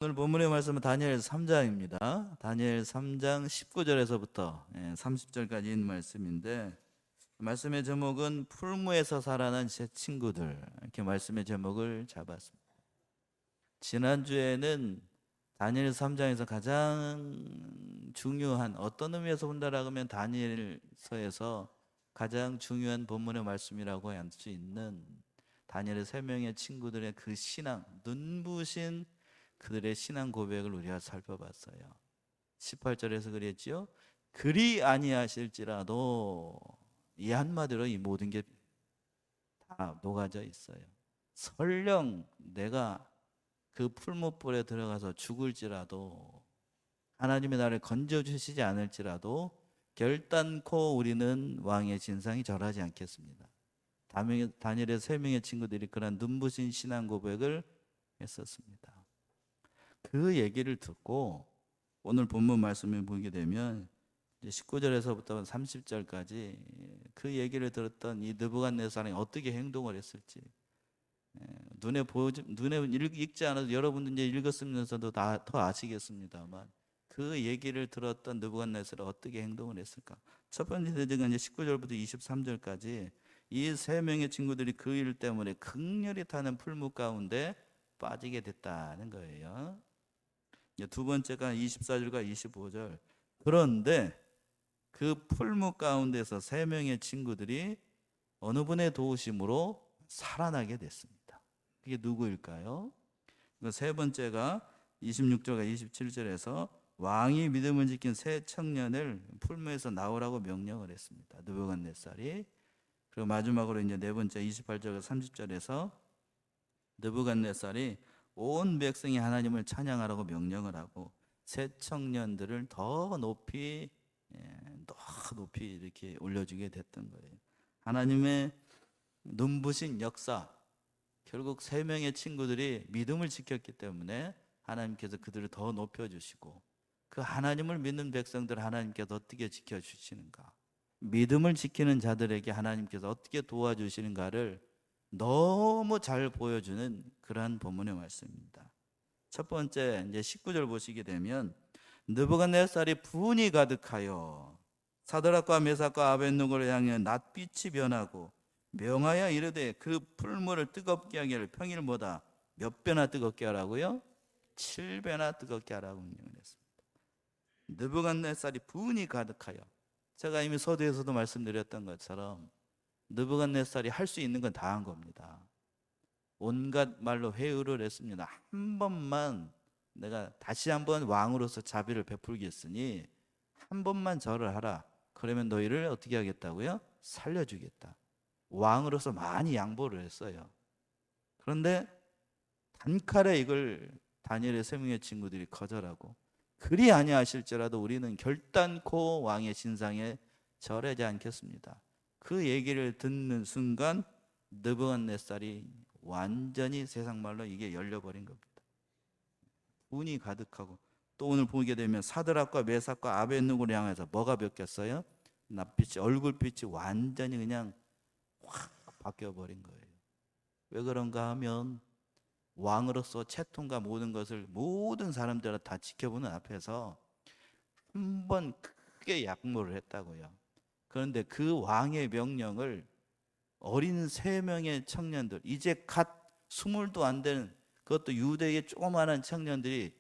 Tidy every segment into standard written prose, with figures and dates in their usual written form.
오늘 본문의 말씀은 다니엘 3장입니다. 다니엘 3장 19절에서부터 30절까지 있는 말씀인데, 말씀의 제목은 풀무에서 살아난 제 친구들, 이렇게 말씀의 제목을 잡았습니다. 지난주에는 다니엘 3장에서 가장 중요한, 어떤 의미에서 본다라고 하면 다니엘서에서 가장 중요한 본문의 말씀이라고 할 수 있는 다니엘의 세 명의 친구들의 그 신앙, 눈부신 그들의 신앙 고백을 우리가 살펴봤어요. 18절에서 그랬지요. 그리 아니하실지라도, 이 한마디로 이 모든 게 다 녹아져 있어요. 설령 내가 그 풀무불에 들어가서 죽을지라도, 하나님이 나를 건져주시지 않을지라도 결단코 우리는 왕의 진상이 절하지 않겠습니다. 다니엘의 세 명의 친구들이 그런 눈부신 신앙 고백을 했었습니다. 그 얘기를 듣고 오늘 본문 말씀을 보게 되면 19절에서부터 30절까지 그 얘기를 들었던 이 느부갓네살이 어떻게 행동을 했을지, 눈에 읽지 않아도 여러분들 이제 읽었으면서도 다 더 아시겠습니다만, 그 얘기를 들었던 느부갓네살이 어떻게 행동을 했을까? 첫 번째 대제가 이제 19절부터 23절까지 이 세 명의 친구들이 그 일 때문에 극렬히 타는 풀무 가운데 빠지게 됐다는 거예요. 두 번째가 24절과 25절. 그런데 그 풀무 가운데서 세 명의 친구들이 어느 분의 도우심으로 살아나게 됐습니다. 그게 누구일까요? 세 번째가 26절과 27절에서 왕이 믿음을 지킨 세 청년을 풀무에서 나오라고 명령을 했습니다. 느부갓네살이. 그리고 마지막으로 이제 네 번째 28절과 30절에서 느부갓네살이 온 백성이 하나님을 찬양하라고 명령을 하고 새 청년들을 더 높이 이렇게 올려주게 됐던 거예요. 하나님의 눈부신 역사, 결국 세 명의 친구들이 믿음을 지켰기 때문에 하나님께서 그들을 더 높여주시고, 그 하나님을 믿는 백성들 하나님께서 어떻게 지켜주시는가, 믿음을 지키는 자들에게 하나님께서 어떻게 도와주시는가를 너무 잘 보여주는 그러한 본문의 말씀입니다. 첫 번째 이제 19절 보시게 되면 느부갓네살이 분이 가득하여 사드락과 메삭과 아벳느고를 향해 낯빛이 변하고 명하여 이르되 그 풀무를 뜨겁게 하기를 평일보다 몇 배나 뜨겁게 하라고요? 7배나 뜨겁게 하라고 명령을 했습니다. 느부갓네살이 분이 가득하여, 제가 이미 서두에서도 말씀드렸던 것처럼 느부갓네살이 할 수 있는 건 다 한 겁니다. 온갖 말로 회유를 했습니다. 한 번만 내가 다시 한번 왕으로서 자비를 베풀겠으니 한 번만 절을 하라. 그러면 너희를 어떻게 하겠다고요? 살려주겠다. 왕으로서 많이 양보를 했어요. 그런데 단칼에 이걸 다니엘의 세 명의 친구들이 거절하고, 그리 아니하실지라도 우리는 결단코 왕의 신상에 절하지 않겠습니다. 그 얘기를 듣는 순간 느부갓네살이 완전히 세상 말로 이게 열려버린 겁니다. 운이 가득하고, 또 오늘 보게 되면 사드락과 메삭과 아벳느고를 향해서 뭐가 바뀌었어요? 낯빛이, 얼굴빛이 완전히 그냥 확 바뀌어버린 거예요. 왜 그런가 하면 왕으로서 채통과 모든 것을 모든 사람들을 다 지켜보는 앞에서 한 번 크게 약모를 했다고요. 그런데 그 왕의 명령을 어린 세 명의 청년들, 이제 갓 스물도 안 되는, 그것도 유대의 조그마한 청년들이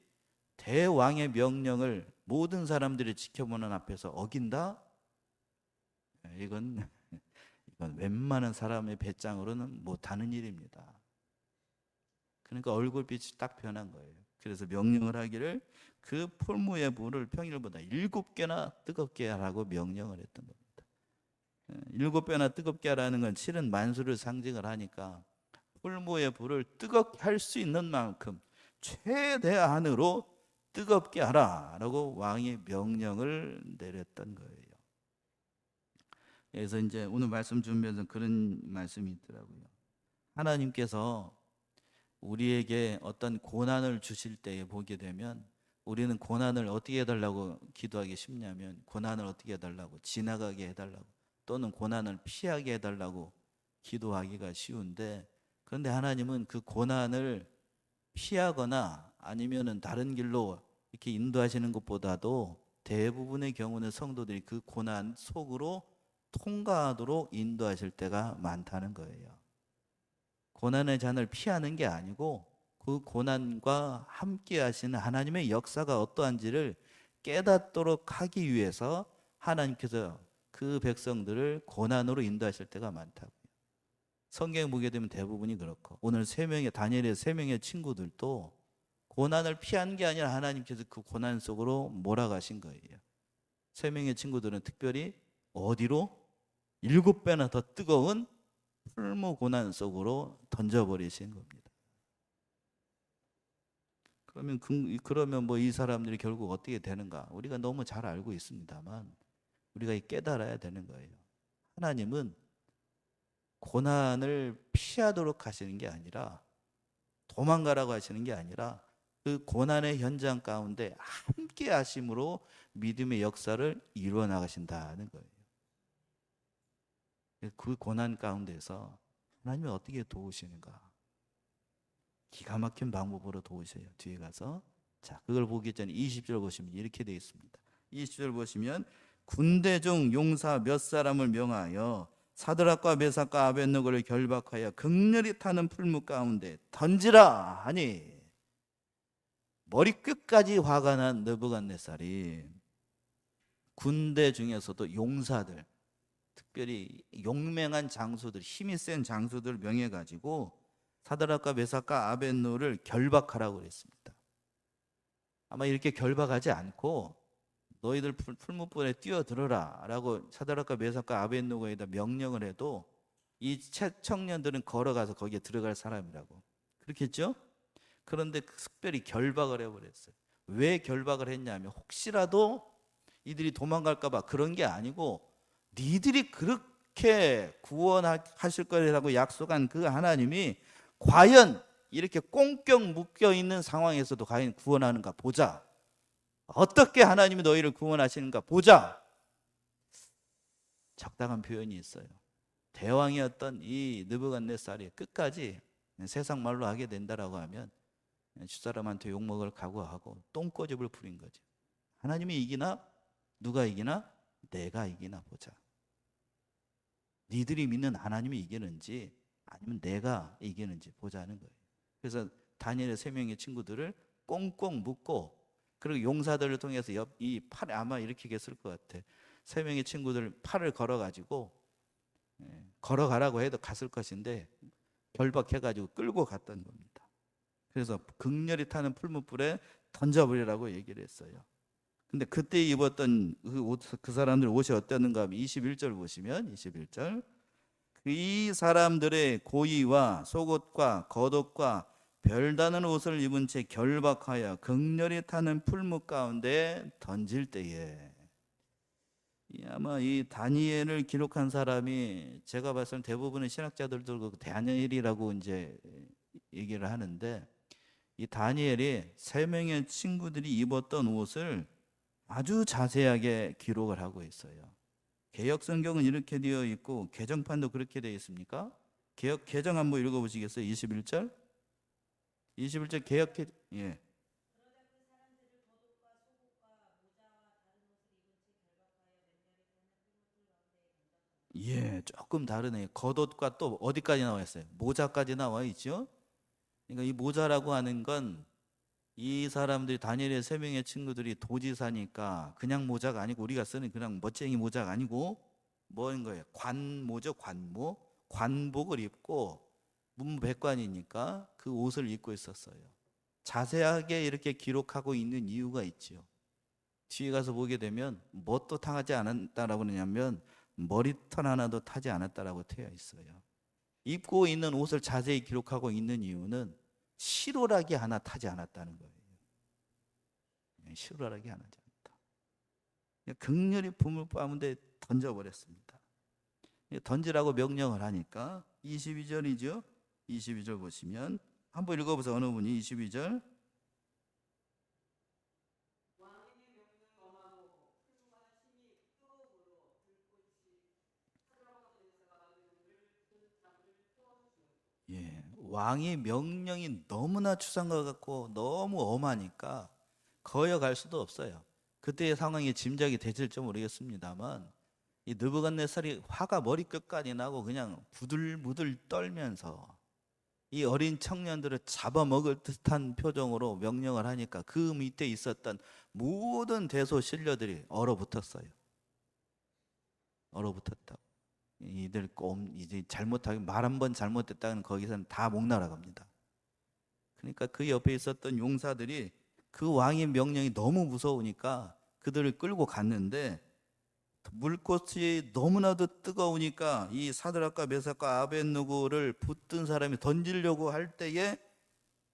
대왕의 명령을 모든 사람들이 지켜보는 앞에서 어긴다? 이건 웬만한 사람의 배짱으로는 못하는 일입니다. 그러니까 얼굴빛이 딱 변한 거예요. 그래서 명령을 하기를 그 풀무의 불을 평일보다 7개나 뜨겁게 하라고 명령을 했던 겁니다. 7배나 뜨겁게 하라는 건 실은 만수를 상징을 하니까 풀무의 불을 뜨겁게 할 수 있는 만큼 최대한으로 뜨겁게 하라라고 왕이 명령을 내렸던 거예요. 그래서 이제 오늘 말씀 준비해서 그런 말씀이 있더라고요. 하나님께서 우리에게 어떤 고난을 주실 때에 보게 되면 우리는 고난을 어떻게 해달라고 기도하기 쉽냐면, 고난을 어떻게 해달라고, 지나가게 해달라고, 또는 고난을 피하게 해달라고 기도하기가 쉬운데, 그런데 하나님은 그 고난을 피하거나 아니면은 다른 길로 이렇게 인도하시는 것보다도 대부분의 경우는 성도들이 그 고난 속으로 통과하도록 인도하실 때가 많다는 거예요. 고난의 잔을 피하는 게 아니고 그 고난과 함께 하시는 하나님의 역사가 어떠한지를 깨닫도록 하기 위해서 하나님께서 그 백성들을 고난으로 인도하실 때가 많다고요. 성경 보게 되면 대부분이 그렇고, 오늘 다니엘의 세 명의 친구들도 고난을 피한 게 아니라 하나님께서 그 고난 속으로 몰아가신 거예요. 세 명의 친구들은 특별히 어디로? 7배나 더 뜨거운 풀무 고난 속으로 던져버리신 겁니다. 그러면 뭐 이 사람들이 결국 어떻게 되는가? 우리가 너무 잘 알고 있습니다만 우리가 깨달아야 되는 거예요. 하나님은 고난을 피하도록 하시는 게 아니라, 도망가라고 하시는 게 아니라 그 고난의 현장 가운데 함께 하심으로 믿음의 역사를 이루어 나가신다는 거예요. 그 고난 가운데서 하나님이 어떻게 도우시는가? 기가 막힌 방법으로 도우셔요. 뒤에 가서. 자, 그걸 보기 전에 20절 보시면 이렇게 되어 있습니다. 20절 보시면 군대 중 용사 몇 사람을 명하여 사드락과 메삭과 아벳느고를 결박하여 극렬히 타는 풀무 가운데 던지라 하니, 머리끝까지 화가 난 느부갓네살이 군대 중에서도 용사들, 특별히 용맹한 장수들, 힘이 센 장수들 명해가지고 사드락과 메삭과 아벳느고를 결박하라고 그랬습니다. 아마 이렇게 결박하지 않고 너희들 풀무불에 뛰어들어라 라고 사드락과 메삭과 아벳느고에다 명령을 해도 이 청년들은 걸어가서 거기에 들어갈 사람이라고 그렇겠죠? 그런데 특별히 결박을 해버렸어요. 왜 결박을 했냐면 혹시라도 이들이 도망갈까 봐 그런 게 아니고, 니들이 그렇게 구원하실 거라고 약속한 그 하나님이 과연 이렇게 꽁꽁 묶여있는 상황에서도 과연 구원하는가 보자. 어떻게 하나님이 너희를 구원하시는가 보자. 적당한 표현이 있어요. 대왕이었던 이 느부갓네살이 끝까지 세상 말로 하게 된다라고 하면 주사람한테 욕먹을 각오하고 똥꼬집을 부린 거죠. 하나님이 이기나? 누가 이기나? 내가 이기나 보자. 니들이 믿는 하나님이 이기는지 아니면 내가 이기는지 보자는 거예요. 그래서 다니엘의 세 명의 친구들을 꽁꽁 묶고, 그리고 용사들을 통해서 이 팔에 아마 이렇게 했을 것 같아. 세 명의 친구들 팔을 걸어가지고 걸어가라고 해도 갔을 것인데 결박해가지고 끌고 갔던 겁니다. 그래서 극렬히 타는 풀무불에 던져버리라고 얘기를 했어요. 근데 그때 입었던 그 사람들 옷이 어땠는가 하면 21절 보시면 21절, 이 사람들의 고의와 속옷과 겉옷과 별다른 옷을 입은 채 결박하여 극렬히 타는 풀무 가운데 던질 때에, 아마 이 다니엘을 기록한 사람이 제가 봤을 때 대부분의 신학자들도 다니엘이라고 이제 얘기를 하는데, 이 다니엘이 세 명의 친구들이 입었던 옷을 아주 자세하게 기록을 하고 있어요. 개역 성경은 이렇게 되어 있고 개정판도 그렇게 되어 있습니까? 개정 한번 읽어보시겠어요? 21절. 21절 개역해. 예. 예, 조금 다르네요. 겉옷과 또 어디까지 나와 있어요? 모자까지 나와 있죠. 그러니까 이 모자라고 하는 건 이 사람들이 다니엘의 세 명의 친구들이 도지사니까 그냥 모자가 아니고, 우리가 쓰는 그냥 멋쟁이 모자가 아니고 뭐인 거예요? 관모죠, 관모. 관복을 입고 문무백관이니까 그 옷을 입고 있었어요. 자세하게 이렇게 기록하고 있는 이유가 있지요. 뒤에 가서 보게 되면 뭣도 타지 않았다라고 그러냐면 머리털 하나도 타지 않았다라고 되어 있어요. 입고 있는 옷을 자세히 기록하고 있는 이유는 실오라기 하나 타지 않았다는 거예요. 실오라기 하나 타지 않았다. 극렬히 품을 가운데 던져버렸습니다. 던지라고 명령을 하니까 22절이죠. 22절 보시면 한번 읽어보세요. 어느 분이 22절. 예, 왕의 명령이 너무나 추상과 같고 너무 엄하니까 거여갈 수도 없어요. 그때의 상황이 짐작이 되실지 모르겠습니다만 이 느부갓네살이 화가 머리끝까지 나고 그냥 부들부들 떨면서 이 어린 청년들을 잡아먹을 듯한 표정으로 명령을 하니까 그 밑에 있었던 모든 대소신료들이 얼어붙었어요. 얼어붙었다고. 이들 꼼 이제 잘못하기 말 한 번 잘못했다는 거기서는 다 목 날아갑니다. 그러니까 그 옆에 있었던 용사들이 그 왕의 명령이 너무 무서우니까 그들을 끌고 갔는데 물꽃이 너무나도 뜨거우니까 이 사드락과 메삭과 아벳느고를 붙든 사람이 던지려고 할 때에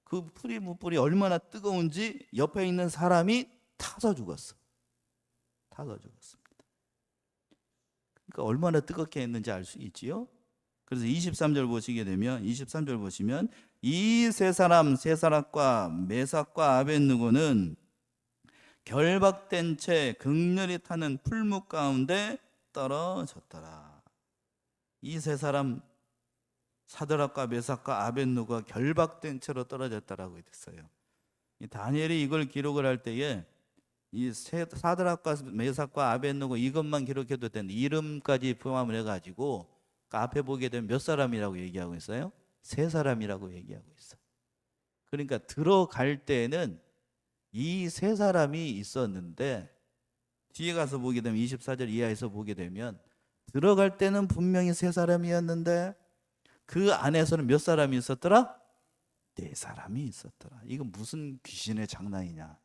그 풀이 얼마나 뜨거운지 옆에 있는 사람이 타서 죽었어. 타서 죽었습니다. 그러니까 얼마나 뜨겁게 했는지 알 수 있지요. 그래서 23절 보시게 되면 23절 보시면 이 세 사람 세사락과 메삭과 아벳느고는 결박된 채 극렬히 타는 풀무 가운데 떨어졌더라. 이 세 사람 사드락과 메삭과 아벳느고가 결박된 채로 떨어졌다라고 했어요. 이 다니엘이 이걸 기록을 할 때에 이 사드락과 메삭과 아벳느고 이것만 기록해도 되는데 이름까지 포함을 해가지고 그 앞에 보게 되면 몇 사람이라고 얘기하고 있어요? 세 사람이라고 얘기하고 있어요. 그러니까 들어갈 때는 이 세 사람이 있었는데 뒤에 가서 보게 되면 24절 이하에서 보게 되면 들어갈 때는 분명히 세 사람이었는데 그 안에서는 몇 사람이 있었더라? 네 사람이 있었더라. 이건 무슨 귀신의 장난이냐는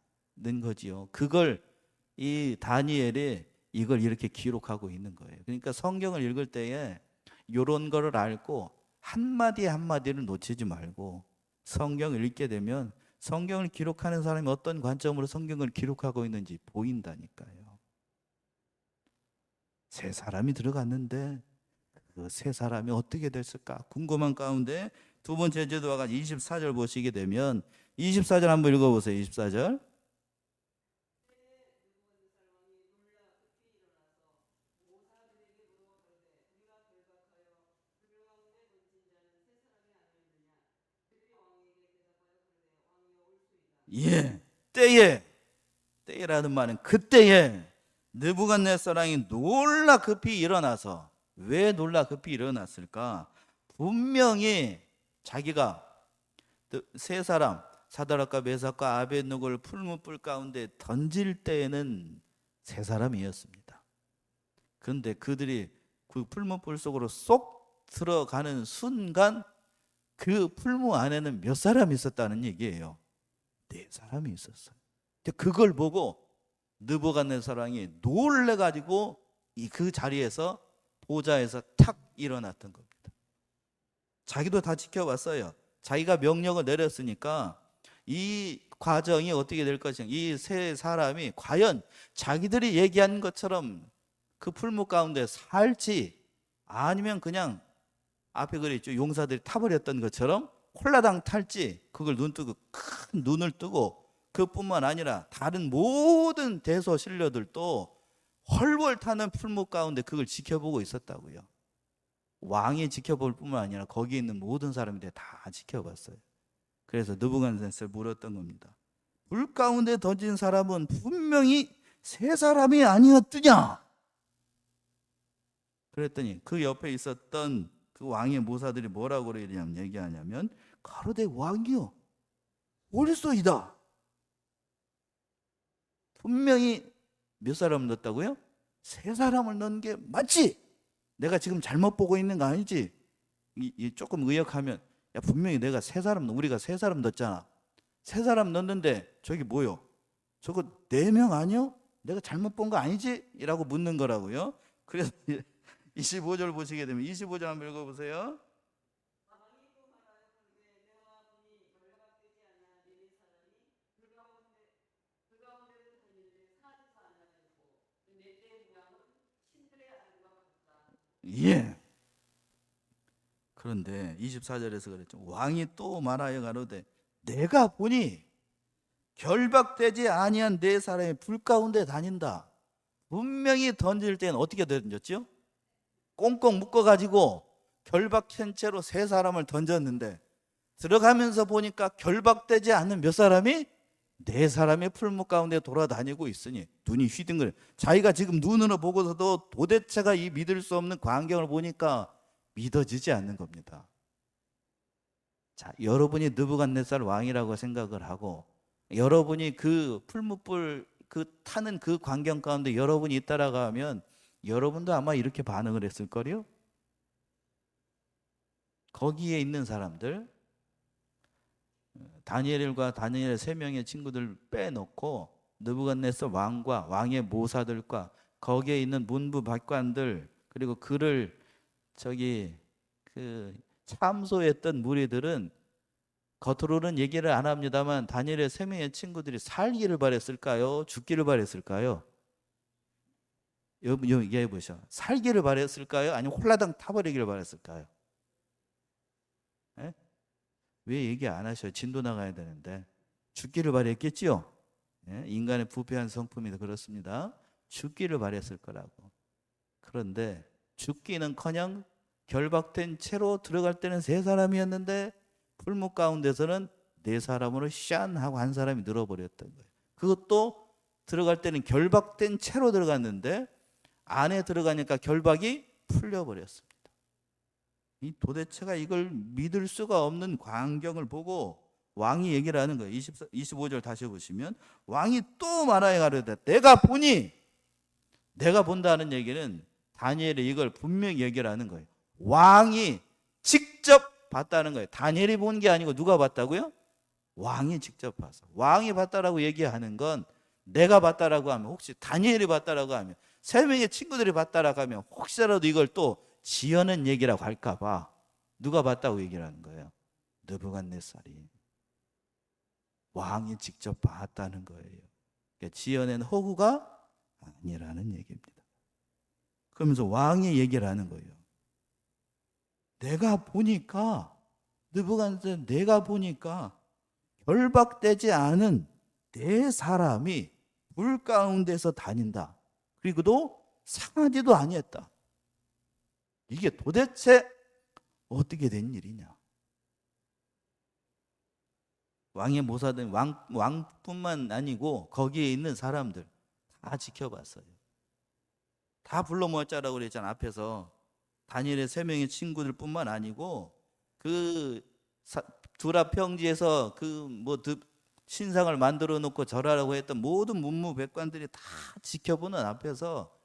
거지요. 그걸 이 다니엘이 이걸 이렇게 기록하고 있는 거예요. 그러니까 성경을 읽을 때에 이런 거를 알고 한마디 한마디를 놓치지 말고 성경을 읽게 되면 성경을 기록하는 사람이 어떤 관점으로 성경을 기록하고 있는지 보인다니까요. 세 사람이 들어갔는데 그 세 사람이 어떻게 됐을까 궁금한 가운데 두 번째 제도와 같이 24절 보시게 되면 24절 한번 읽어보세요. 24절. 예, 때에라는 말은 그때에 느부갓네살왕이 놀라 급히 일어나서 왜 놀라 급히 일어났을까? 분명히 자기가 세 사람 사드락과 메삭과 아벳느고를 풀무불 가운데 던질 때에는 세 사람이었습니다. 그런데 그들이 그 풀무불 속으로 쏙 들어가는 순간 그 풀무 안에는 몇 사람이 있었다는 얘기예요. 네 사람이 있었어요. 근데 그걸 보고 느부갓네살왕이 놀래가지고 그 자리에서 보좌에서 탁 일어났던 겁니다. 자기도 다 지켜봤어요. 자기가 명령을 내렸으니까 이 과정이 어떻게 될 것인가. 이 세 사람이 과연 자기들이 얘기한 것처럼 그 풀무 가운데 살지 아니면 그냥 앞에 그랬죠. 용사들이 타버렸던 것처럼 홀라당 탈지 그걸 큰 눈을 뜨고 그뿐만 아니라 다른 모든 대소신료들도 헐벌 타는 풀무 가운데 그걸 지켜보고 있었다고요. 왕이 지켜볼 뿐만 아니라 거기 있는 모든 사람들이 다 지켜봤어요. 그래서 느부갓네살을 물었던 겁니다. 불 가운데 던진 사람은 분명히 세 사람이 아니었느냐? 그랬더니 그 옆에 있었던 그 왕의 모사들이 뭐라고 얘기하냐면 가로되 왕이요 옳소이다. 분명히 몇 사람을 넣었다고요? 세 사람을 넣은 게 맞지? 내가 지금 잘못 보고 있는 거 아니지? 조금 의역하면 야 분명히 내가 우리가 세 사람 넣었잖아. 세 사람 넣었는데 저기 뭐요? 저거 4명 아니요? 내가 잘못 본 거 아니지? 이라고 묻는 거라고요. 그래서 25절 보시게 되면 25절 한번 읽어보세요. 예. 그런데 24절에서 그랬죠. 왕이 또 말하여 가로되 내가 보니 결박되지 아니한 네 사람이 불 가운데 다닌다. 분명히 던질 때는 어떻게 던졌죠? 꽁꽁 묶어가지고 결박한 채로 세 사람을 던졌는데 들어가면서 보니까 결박되지 않는 몇 사람이, 네 사람의 풀무 가운데 돌아다니고 있으니 눈이 휘둥그레. 자기가 지금 눈으로 보고서도 도대체가 이 믿을 수 없는 광경을 보니까 믿어지지 않는 겁니다. 자, 여러분이 느부갓네살 왕이라고 생각을 하고, 여러분이 그 풀무불 그 타는 그 광경 가운데 여러분이 따라가면 여러분도 아마 이렇게 반응을 했을 거요. 거기에 있는 사람들, 다니엘과 다니엘의 3명의 친구들 빼놓고 느부갓네살 왕과 왕의 모사들과 거기에 있는 문부 박관들, 그리고 그를 참소했던 무리들은 겉으로는 얘기를 안 합니다만 다니엘의 3명의 친구들이 살기를 바랬을까요? 죽기를 바랬을까요? 얘기해 보셔. 살기를 바랬을까요? 아니면 홀라당 타버리기를 바랬을까요? 에? 왜 얘기 안 하셔요? 진도 나가야 되는데. 죽기를 바랬겠지요? 예? 인간의 부패한 성품이 그렇습니다. 죽기를 바랬을 거라고. 그런데 죽기는커녕 결박된 채로 들어갈 때는 3사람이었는데 풀무 가운데서는 4사람으로 짠 하고 한 사람이 늘어버렸던 거예요. 그것도 들어갈 때는 결박된 채로 들어갔는데 안에 들어가니까 결박이 풀려버렸습니다. 이 도대체가 이걸 믿을 수가 없는 광경을 보고 왕이 얘기를 하는 거예요. 25절 다시 보시면 왕이 또 말하여 가로되 내가 보니, 내가 본다는 얘기는 다니엘이 이걸 분명히 얘기를 하는 거예요. 왕이 직접 봤다는 거예요. 다니엘이 본 게 아니고 누가 봤다고요? 왕이 직접 봤어. 왕이 봤다라고 얘기하는 건 내가 봤다라고 하면, 혹시 다니엘이 봤다라고 하면, 3명의 친구들이 봤다라고 하면 혹시라도 이걸 또 지어낸 얘기라고 할까 봐 누가 봤다고 얘기를 하는 거예요? 느부갓네살이. 왕이 직접 봤다는 거예요. 그러니까 지어낸 허구가 아니라는 얘기입니다. 그러면서 왕이 얘기를 하는 거예요. 내가 보니까, 느부갓네살 내가 보니까 결박되지 않은 4사람이 불 가운데서 다닌다. 그리고도 상하지도 아니했다. 이게 도대체 어떻게 된 일이냐? 왕의 모사들, 왕뿐만 아니고 거기에 있는 사람들 다 지켜봤어요. 다 불러 모았자라고 그랬잖아. 앞에서 다니엘의 3명의 친구들 뿐만 아니고 그 두라 평지에서 신상을 만들어 놓고 절하라고 했던 모든 문무백관들이 다 지켜보는 앞에서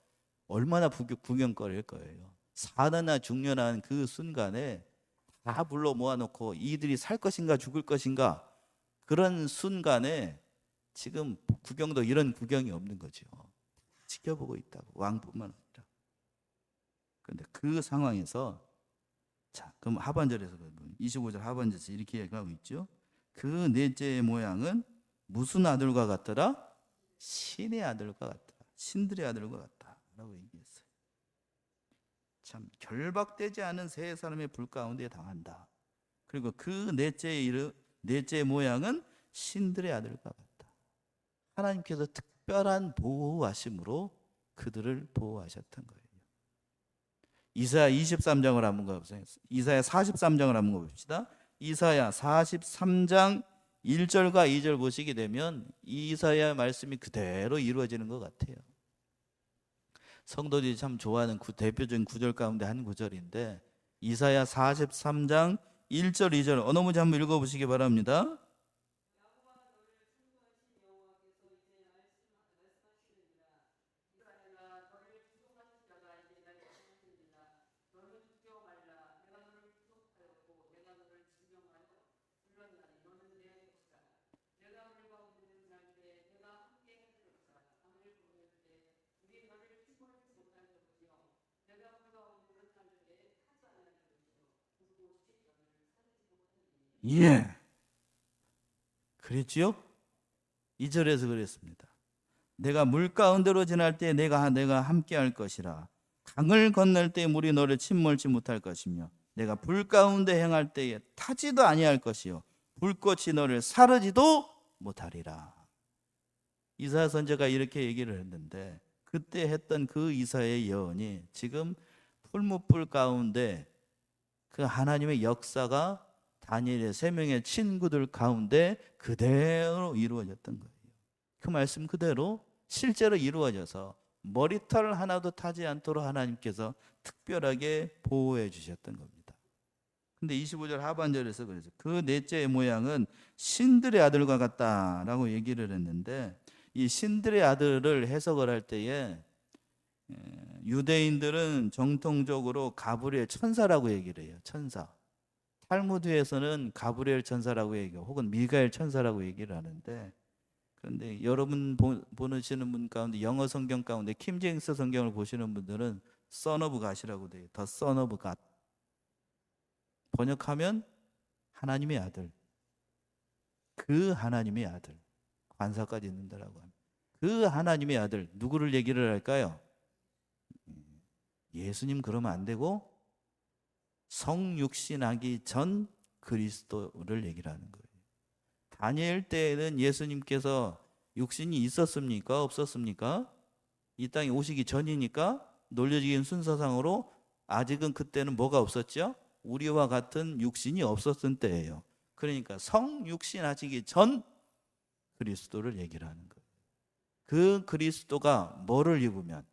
얼마나 구경거릴 거예요. 사느나 죽느나 그 순간에 다 불러 모아놓고 이들이 살 것인가 죽을 것인가, 그런 순간에 지금 구경도 이런 구경이 없는 거죠. 지켜보고 있다고, 왕뿐만 아니라. 그런데 그 상황에서, 자, 그럼 하반절에서 25절 하반절에서 이렇게 얘기하고 있죠. 그 넷째의 모양은 무슨 아들과 같더라? 신의 아들과 같더라. 신들의 아들과 같다라고 얘기했어요. 참, 결박되지 않은 3사람의 불 가운데 당한다. 그리고 그 넷째의 모양은 신들의 아들과 같다. 하나님께서 특별한 보호하심으로 그들을 보호하셨던 거예요. 이사야 23장을 한번 가보세요. 이사야 43장을 한번 봅시다. 이사야 43장 1절과 2절 보시게 되면 이사야 말씀이 그대로 이루어지는 것 같아요. 성도들이 참 좋아하는 대표적인 구절 가운데 한 구절인데, 이사야 43장 1절 2절 어느 문제 한번 읽어보시기 바랍니다. 예, 그랬지요? 2절에서 그랬습니다. 내가 물 가운데로 지날 때 내가 함께 할 것이라. 강을 건널 때 물이 너를 침몰치 못할 것이며, 내가 불 가운데 행할 때에 타지도 아니할 것이요 불꽃이 너를 사르지도 못하리라. 이사야 선지자가 이렇게 얘기를 했는데, 그때 했던 그 이사야의 예언이 지금 풀무불 가운데 그 하나님의 역사가 다니엘의 3명의 친구들 가운데 그대로 이루어졌던 거예요. 그 말씀 그대로 실제로 이루어져서 머리털 하나도 타지 않도록 하나님께서 특별하게 보호해 주셨던 겁니다. 근데 25절 하반절에서 그래서 그 넷째의 모양은 신들의 아들과 같다라고 얘기를 했는데, 이 신들의 아들을 해석을 할 때에 유대인들은 정통적으로 가브리엘 천사라고 얘기를 해요. 천사. 탈무드에서는 가브리엘 천사라고 얘기하고 혹은 미가엘 천사라고 얘기를 하는데, 그런데 여러분 보시는 분 가운데 영어 성경 가운데 킹제임스 성경을 보시는 분들은 Son of God이라고 돼요. The Son of God. 번역하면 하나님의 아들. 그 하나님의 아들. 관사까지 있는다라고 합니다. 그 하나님의 아들. 누구를 얘기를 할까요? 예수님 그러면 안 되고 성육신하기 전 그리스도를 얘기를 하는 거예요. 다니엘 때에는 예수님께서 육신이 있었습니까? 없었습니까? 이 땅에 오시기 전이니까 논리적인 순서상으로 아직은 그때는 뭐가 없었죠? 우리와 같은 육신이 없었던 때예요. 그러니까 성육신하시기 전 그리스도를 얘기를 하는 거예요. 그 그리스도가 뭐를 입으면,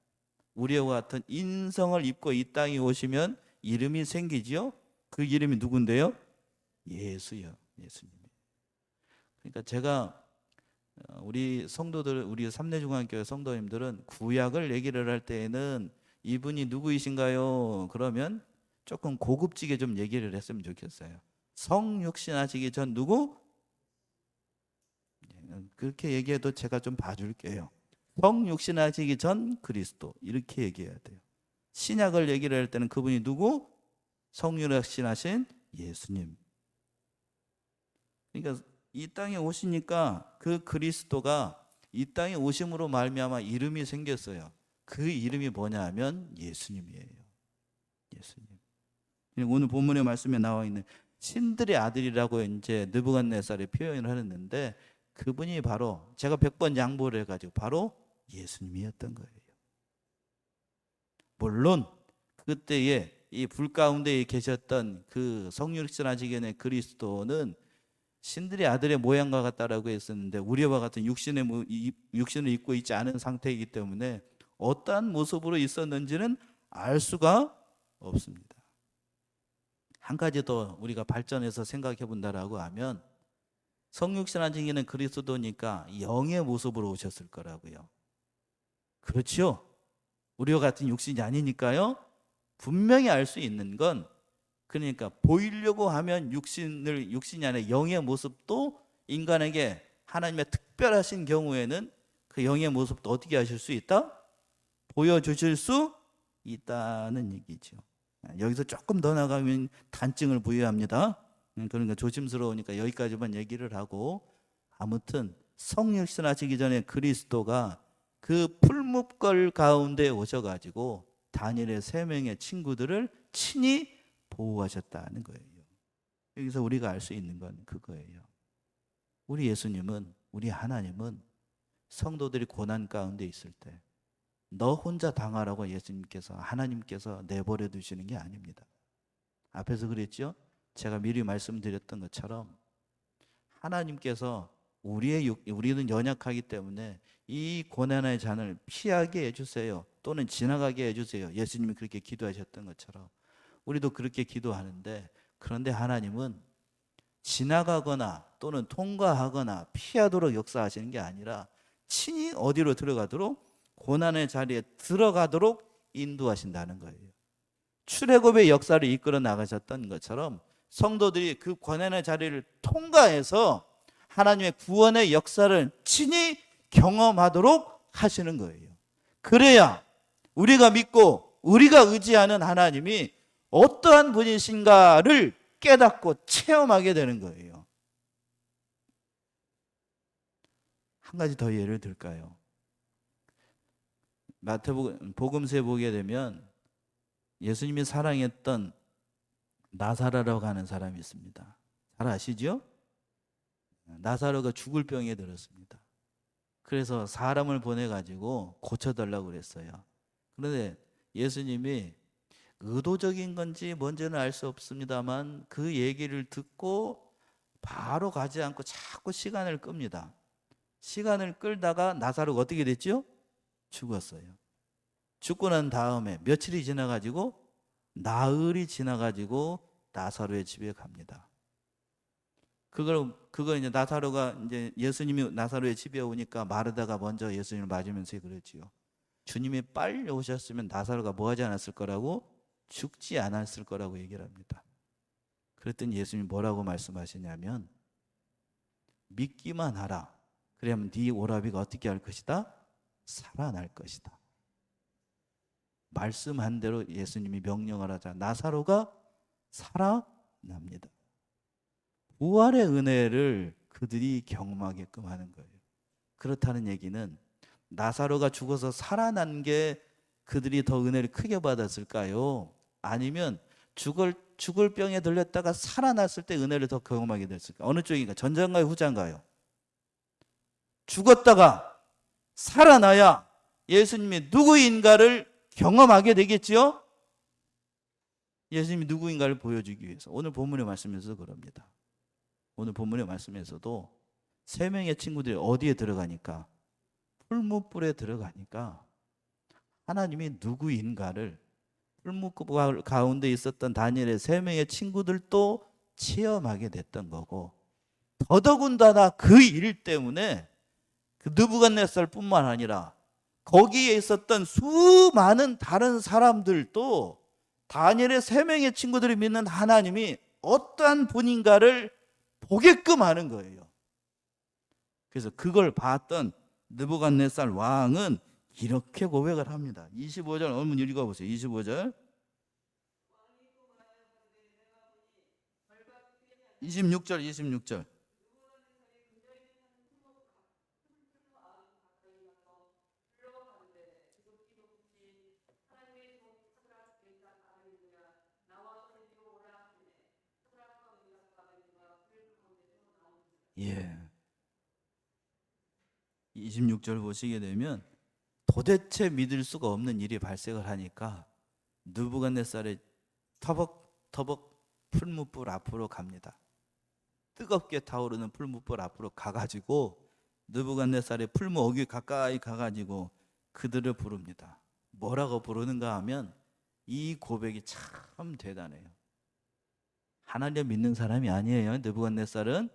우리와 같은 인성을 입고 이 땅에 오시면 이름이 생기지요? 그 이름이 누군데요? 예수요. 예수님. 그러니까 제가 우리 성도들, 우리 삼내중앙교회 성도님들은 구약을 얘기를 할 때에는 이분이 누구이신가요? 그러면 조금 고급지게 좀 얘기를 했으면 좋겠어요. 성육신하시기 전 누구? 그렇게 얘기해도 제가 좀 봐줄게요. 성육신하시기 전 그리스도, 이렇게 얘기해야 돼요. 신약을 얘기를 할 때는 그분이 누구? 성육신하신 예수님. 그러니까 이 땅에 오시니까 그 그리스도가 이 땅에 오심으로 말미암아 이름이 생겼어요. 그 이름이 뭐냐 하면 예수님이에요. 예수님. 오늘 본문의 말씀에 나와 있는 신들의 아들이라고 이제 느부갓네살이 표현을 하는데, 그분이 바로 제가 100번 양보를 해가지고 바로 예수님이었던 거예요. 물론 그때에 이 불 가운데 계셨던 그 성육신하시기의 그리스도는 신들의 아들의 모양과 같다라고 했었는데, 우리와 같은 육신을 입고 있지 않은 상태이기 때문에 어떠한 모습으로 있었는지는 알 수가 없습니다. 한 가지 더 우리가 발전해서 생각해 본다라고 하면, 성육신하시기는 그리스도니까 영의 모습으로 오셨을 거라고요. 그렇죠? 우리와 같은 육신이 아니니까요. 분명히 알 수 있는 건, 그러니까 보이려고 하면 육신이 아니라 영의 모습도 인간에게 하나님의 특별하신 경우에는 그 영의 모습도 어떻게 하실 수 있다? 보여주실 수 있다는 얘기죠. 여기서 조금 더 나가면 단증을 부여합니다. 그러니까 조심스러우니까 여기까지만 얘기를 하고, 아무튼 성육신하시기 전에 그리스도가 그 풀무불 가운데 오셔가지고 다니엘의 3명의 친구들을 친히 보호하셨다는 거예요. 여기서 우리가 알 수 있는 건 그거예요. 우리 예수님은, 우리 하나님은 성도들이 고난 가운데 있을 때 너 혼자 당하라고 예수님께서, 하나님께서 내버려 두시는 게 아닙니다. 앞에서 그랬죠? 제가 미리 말씀드렸던 것처럼 하나님께서 우리는 연약하기 때문에 이 고난의 잔을 피하게 해주세요, 또는 지나가게 해주세요. 예수님이 그렇게 기도하셨던 것처럼 우리도 그렇게 기도하는데, 그런데 하나님은 지나가거나 또는 통과하거나 피하도록 역사하시는 게 아니라 친히 어디로 들어가도록, 고난의 자리에 들어가도록 인도하신다는 거예요. 출애굽의 역사를 이끌어 나가셨던 것처럼 성도들이 그 고난의 자리를 통과해서 하나님의 구원의 역사를 친히 경험하도록 하시는 거예요. 그래야 우리가 믿고 우리가 의지하는 하나님이 어떠한 분이신가를 깨닫고 체험하게 되는 거예요. 한 가지 더 예를 들까요? 마태복음서에 보게 되면 예수님이 사랑했던 나사로라고 하는 사람이 있습니다. 잘 아시죠? 나사로가 죽을 병에 들었습니다. 그래서 사람을 보내가지고 고쳐달라고 그랬어요. 그런데 예수님이 의도적인 건지 뭔지는 알 수 없습니다만 그 얘기를 듣고 바로 가지 않고 자꾸 시간을 끕니다. 시간을 끌다가 나사로가 어떻게 됐죠? 죽었어요. 죽고 난 다음에 며칠이 지나가지고 나흘이 지나가지고 나사로의 집에 갑니다. 그걸 이제 나사로가 이제 예수님이 나사로의 집에 오니까 마르다가 먼저 예수님을 맞으면서 그랬지요. 주님이 빨리 오셨으면 나사로가 뭐 하지 않았을 거라고? 죽지 않았을 거라고 얘기를 합니다. 그랬더니 예수님이 뭐라고 말씀하시냐면 믿기만 하라. 그러면 네 오라비가 어떻게 할 것이다? 살아날 것이다. 말씀한 대로 예수님이 명령을 하자 나사로가 살아납니다. 부활의 은혜를 그들이 경험하게끔 하는 거예요. 그렇다는 얘기는 나사로가 죽어서 살아난 게 그들이 더 은혜를 크게 받았을까요? 아니면 죽을 병에 들렸다가 살아났을 때 은혜를 더 경험하게 됐을까? 어느 쪽인가? 전자인가요? 후자인가요? 죽었다가 살아나야 예수님이 누구인가를 경험하게 되겠지요? 예수님이 누구인가를 보여주기 위해서 오늘 본문의 말씀에서 그럽니다. 오늘 본문의 말씀에서도 세 명의 친구들이 어디에 들어가니까 풀무불에 들어가니까 하나님이 누구인가를 풀무불 가운데 있었던 다니엘의 세 명의 친구들도 체험하게 됐던 거고 더더군다나 그 일 때문에 그 느부갓네살뿐만 아니라 거기에 있었던 수많은 다른 사람들도 다니엘의 세 명의 친구들이 믿는 하나님이 어떠한 분인가를 보게끔 하는 거예요. 그래서 그걸 봤던 느부갓네살 왕은 이렇게 고백을 합니다. 25절 한번 읽어보세요. 25절 26절 예. 26절 보시게 되면 도대체 믿을 수가 없는 일이 발생을 하니까 느부갓네살의 터벅터벅 풀무불 앞으로 갑니다. 뜨겁게 타오르는 풀무불 앞으로 가가지고 느부갓네살의 풀무 어귀 가까이 가가지고 그들을 부릅니다. 뭐라고 부르는가 하면 이 고백이 참 대단해요. 하나님을 믿는 사람이 아니에요, 느부갓네살은.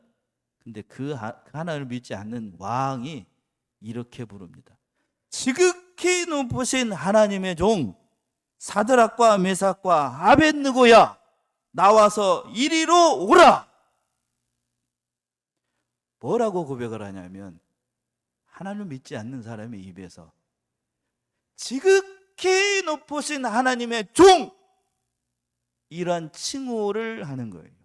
근데 그 하나님을 믿지 않는 왕이 이렇게 부릅니다. 지극히 높으신 하나님의 종 사드락과 메삭과 아벳느고야 나와서 이리로 오라. 뭐라고 고백을 하냐면 하나님을 믿지 않는 사람의 입에서 지극히 높으신 하나님의 종 이러한 칭호를 하는 거예요.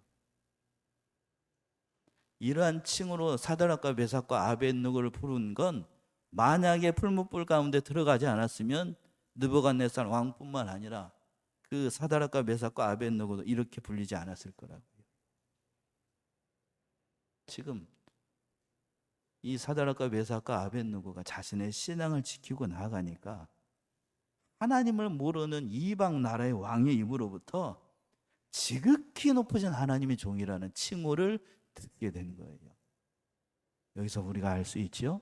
이러한 칭호로 사드락과 메삭과 아벳느고를 부른 건 만약에 풀무불 가운데 들어가지 않았으면 느부갓네살 왕뿐만 아니라 그 사드락과 메삭과 아벳느고도 이렇게 불리지 않았을 거라고요. 지금 이 사드락과 메삭과 아벳느고가 자신의 신앙을 지키고 나아가니까 하나님을 모르는 이방 나라의 왕의 입으로부터 지극히 높으신 하나님의 종이라는 칭호를 듣게 된 거예요. 여기서 우리가 알 수 있죠?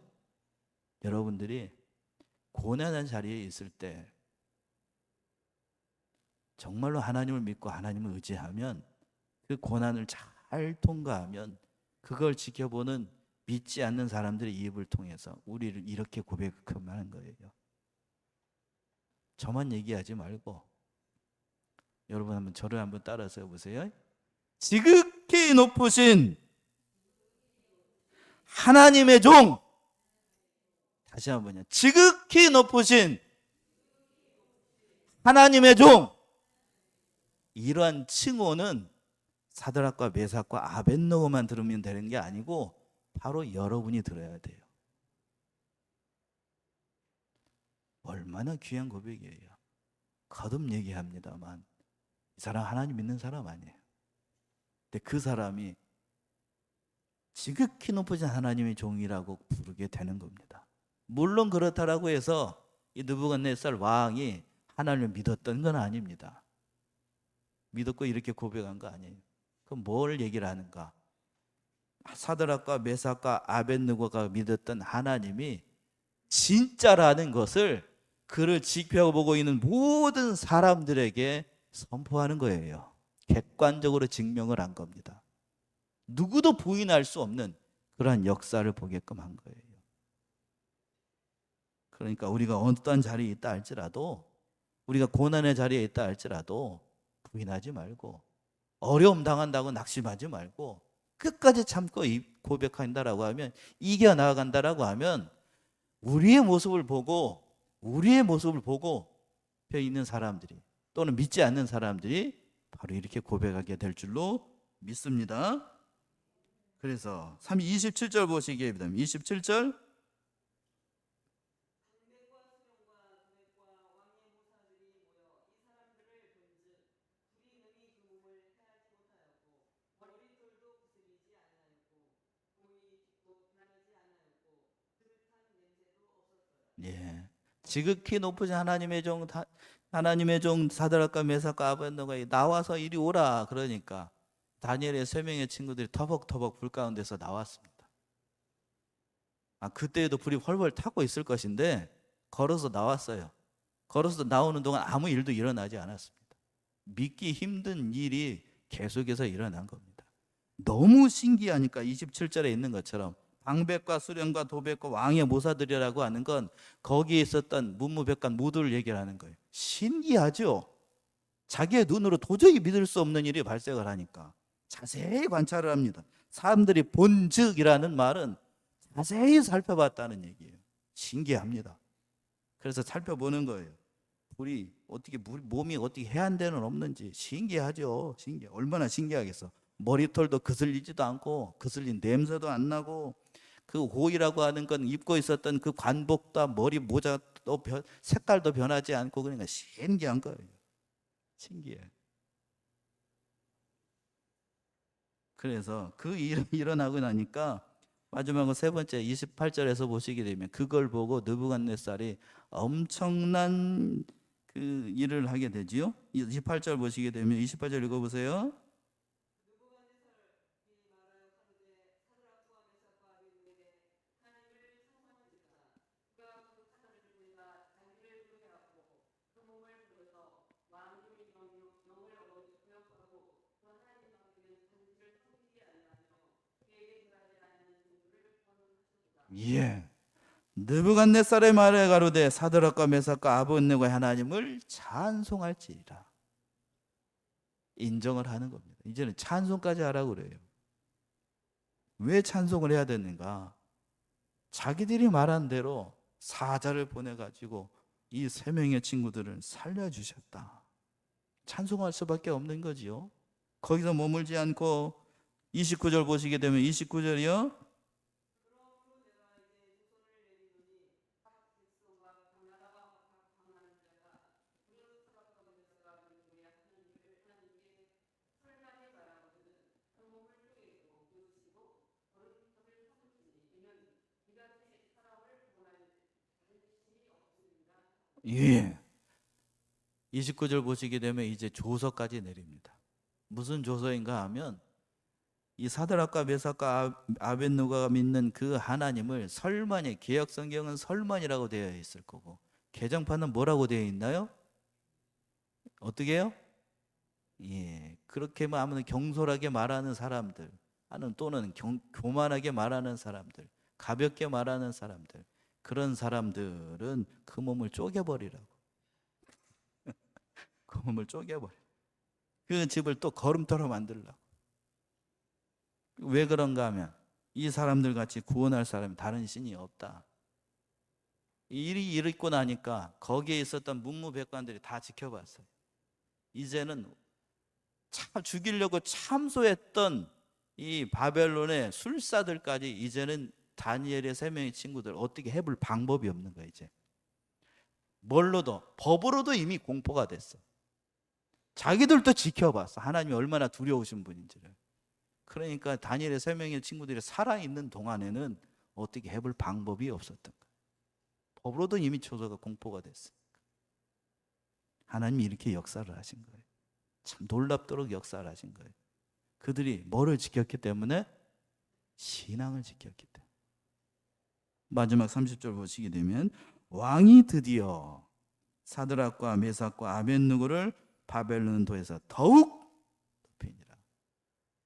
여러분들이 고난한 자리에 있을 때 정말로 하나님을 믿고 하나님을 의지하면 그 고난을 잘 통과하면 그걸 지켜보는 믿지 않는 사람들의 입을 통해서 우리를 이렇게 고백하는 거예요. 저만 얘기하지 말고 여러분 한번 저를 한번 따라서 해보세요. 지극히 높으신 하나님의 종. 다시 한번요. 지극히 높으신 하나님의 종. 이러한 칭호는 사드락과 메삭과 아벳느고만 들으면 되는 게 아니고 바로 여러분이 들어야 돼요. 얼마나 귀한 고백이에요. 거듭 얘기합니다만 이 사람 하나님 믿는 사람 아니에요. 근데 그 사람이 지극히 높으신 하나님의 종이라고 부르게 되는 겁니다. 물론 그렇다라고 해서 이 느부갓네살 왕이 하나님을 믿었던 건 아닙니다. 믿었고 이렇게 고백한 거 아니에요. 그럼 뭘 얘기를 하는가? 사드락과 메삭과 아벳느고가 믿었던 하나님이 진짜라는 것을 그를 지켜보고 있는 모든 사람들에게 선포하는 거예요. 객관적으로 증명을 한 겁니다. 누구도 부인할 수 없는 그러한 역사를 보게끔 한 거예요. 그러니까 우리가 어떤 자리에 있다 할지라도, 우리가 고난의 자리에 있다 할지라도 부인하지 말고, 어려움 당한다고 낙심하지 말고 끝까지 참고 고백한다라고 하면, 이겨 나아간다라고 하면 우리의 모습을 보고 옆에 있는 사람들이 또는 믿지 않는 사람들이 바로 이렇게 고백하게 될 줄로 믿습니다. 그래서 27절 보시기에 됩니다. 27절. 예. 지극히 높으신 하나님의 종 사드락과 메삭과 아벳느고가 나와서 이리 오라 그러니까 다니엘의 세 명의 친구들이 터벅터벅 불 가운데서 나왔습니다. 그때에도 불이 훨훨 타고 있을 것인데 걸어서 나왔어요. 걸어서 나오는 동안 아무 일도 일어나지 않았습니다. 믿기 힘든 일이 계속해서 일어난 겁니다. 너무 신기하니까 27절에 있는 것처럼 방백과 수령과 도백과 왕의 모사들이라고 하는 건 거기에 있었던 문무백관 모두를 얘기하는 거예요. 신기하죠? 자기의 눈으로 도저히 믿을 수 없는 일이 발생을 하니까 자세히 관찰을 합니다. 사람들이 본즉이라는 말은 자세히 살펴봤다는 얘기예요. 신기합니다. 그래서 살펴보는 거예요. 몸이 어떻게 해안대는 없는지 신기하죠. 얼마나 신기하겠어. 머리털도 그슬리지도 않고 그슬린 냄새도 안 나고, 그 호이라고 하는 건 입고 있었던 그 관복도 머리 모자도 색깔도 변하지 않고, 그러니까 신기한 거예요. 신기해. 그래서 그 일이 일어나고 나니까 마지막으로 세 번째 28절에서 보시게 되면 그걸 보고 느부갓네살이 엄청난 그 일을 하게 되지요. 28절 보시게 되면 28절 읽어보세요. 예. 느부갓네살의 말에 가로되 사드락과 메삭과 아벳느고의 하나님을 찬송할지니라. 인정을 하는 겁니다. 이제는 찬송까지 하라고 그래요. 왜 찬송을 해야 되는가? 자기들이 말한 대로 사자를 보내가지고 이 세 명의 친구들을 살려주셨다. 찬송할 수밖에 없는 거지요. 거기서 머물지 않고 29절 보시게 되면 29절이요. 예. 29절 보시게 되면 이제 조서까지 내립니다. 무슨 조서인가 하면 이 사드락과 메삭과 아벳느고가 믿는 그 하나님을 설만이, 개역 성경은 설만이라고 되어 있을 거고 개정판은 뭐라고 되어 있나요? 어떻게 해요? 예, 그렇게 하면 경솔하게 말하는 사람들, 또는 교만하게 말하는 사람들, 가볍게 말하는 사람들, 그런 사람들은 그 몸을 쪼개버리라고. 그 몸을 쪼개버려. 그 집을 또 거름터로 만들라고. 왜 그런가 하면 이 사람들 같이 구원할 사람이 다른 신이 없다. 이 일이 일어나고 나니까 거기에 있었던 문무백관들이 다 지켜봤어요. 이제는 죽이려고 참소했던 이 바벨론의 술사들까지 이제는 다니엘의 세 명의 친구들 어떻게 해볼 방법이 없는 거야. 이제 법으로도 이미 공포가 됐어. 자기들도 지켜봤어. 하나님이 얼마나 두려우신 분인지를. 그러니까 다니엘의 세 명의 친구들이 살아있는 동안에는 어떻게 해볼 방법이 없었던 거야. 법으로도 이미 조서가 공포가 됐으니까. 하나님이 이렇게 역사를 하신 거예요. 참 놀랍도록 역사를 하신 거예요. 그들이 뭐를 지켰기 때문에? 신앙을 지켰기 때문에. 마지막 30절 보시게 되면 왕이 드디어 사드락과 메삭과 아벳느고를 바벨론도에서 더욱 높이니라.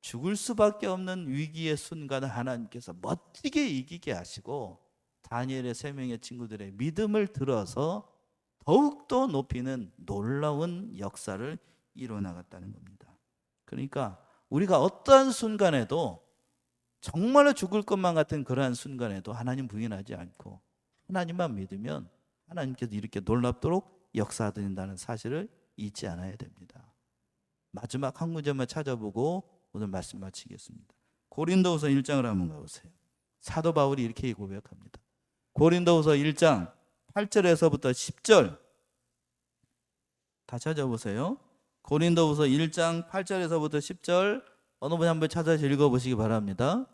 죽을 수밖에 없는 위기의 순간을 하나님께서 멋지게 이기게 하시고 다니엘의 3명의 친구들의 믿음을 들어서 더욱더 높이는 놀라운 역사를 이뤄나갔다는 겁니다. 그러니까 우리가 어떠한 순간에도 정말로 죽을 것만 같은 그러한 순간에도 하나님 부인하지 않고 하나님만 믿으면 하나님께서 이렇게 놀랍도록 역사하신다는 사실을 잊지 않아야 됩니다. 마지막 한 구절만 찾아보고 오늘 말씀 마치겠습니다. 고린도후서 1장을 한번 가보세요. 사도 바울이 이렇게 고백합니다. 고린도후서 1장 8절에서부터 10절 다 찾아보세요. 고린도후서 1장 8절에서부터 10절 어느 분이 한번 찾아서 읽어보시기 바랍니다.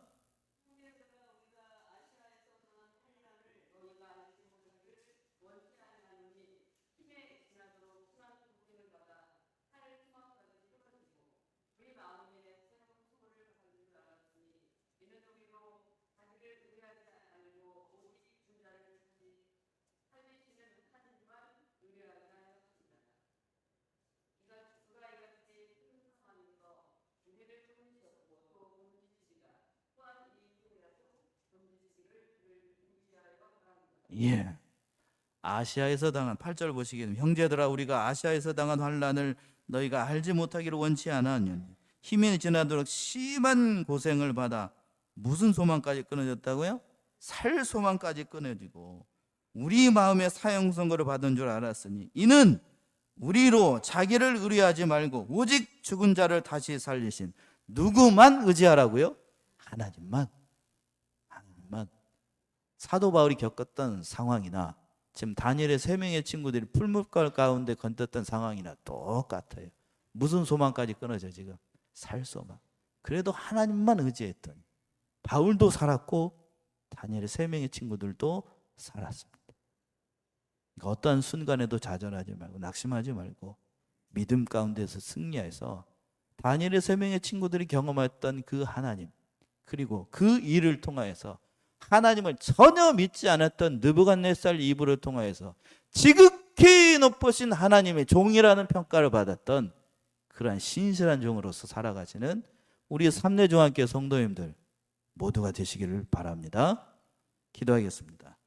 예. 아시아에서 당한 8절 보시게 되면 형제들아 우리가 아시아에서 당한 환난을 너희가 알지 못하기를 원치 않았느니 힘이 지나도록 심한 고생을 받아 무슨 소망까지 끊어졌다고요? 살 소망까지 끊어지고 우리 마음에 사형 선고를 받은 줄 알았으니 이는 우리로 자기를 의뢰하지 말고 오직 죽은 자를 다시 살리신 누구만 의지하라고요? 하나님만. 사도 바울이 겪었던 상황이나 지금 다니엘의 3명의 친구들이 풀무불 가운데 건졌던 상황이나 똑같아요. 무슨 소망까지 끊어져 지금? 살 소망. 그래도 하나님만 의지했더니 바울도 살았고 다니엘의 3명의 친구들도 살았습니다. 그러니까 어떠한 순간에도 좌절하지 말고 낙심하지 말고 믿음 가운데서 승리해서 다니엘의 3명의 친구들이 경험했던 그 하나님 그리고 그 일을 통하여서 하나님을 전혀 믿지 않았던 느부갓네살 이브를 통하여서 지극히 높으신 하나님의 종이라는 평가를 받았던 그러한 신실한 종으로서 살아가시는 우리 삼례중앙교회 성도님들 모두가 되시기를 바랍니다. 기도하겠습니다.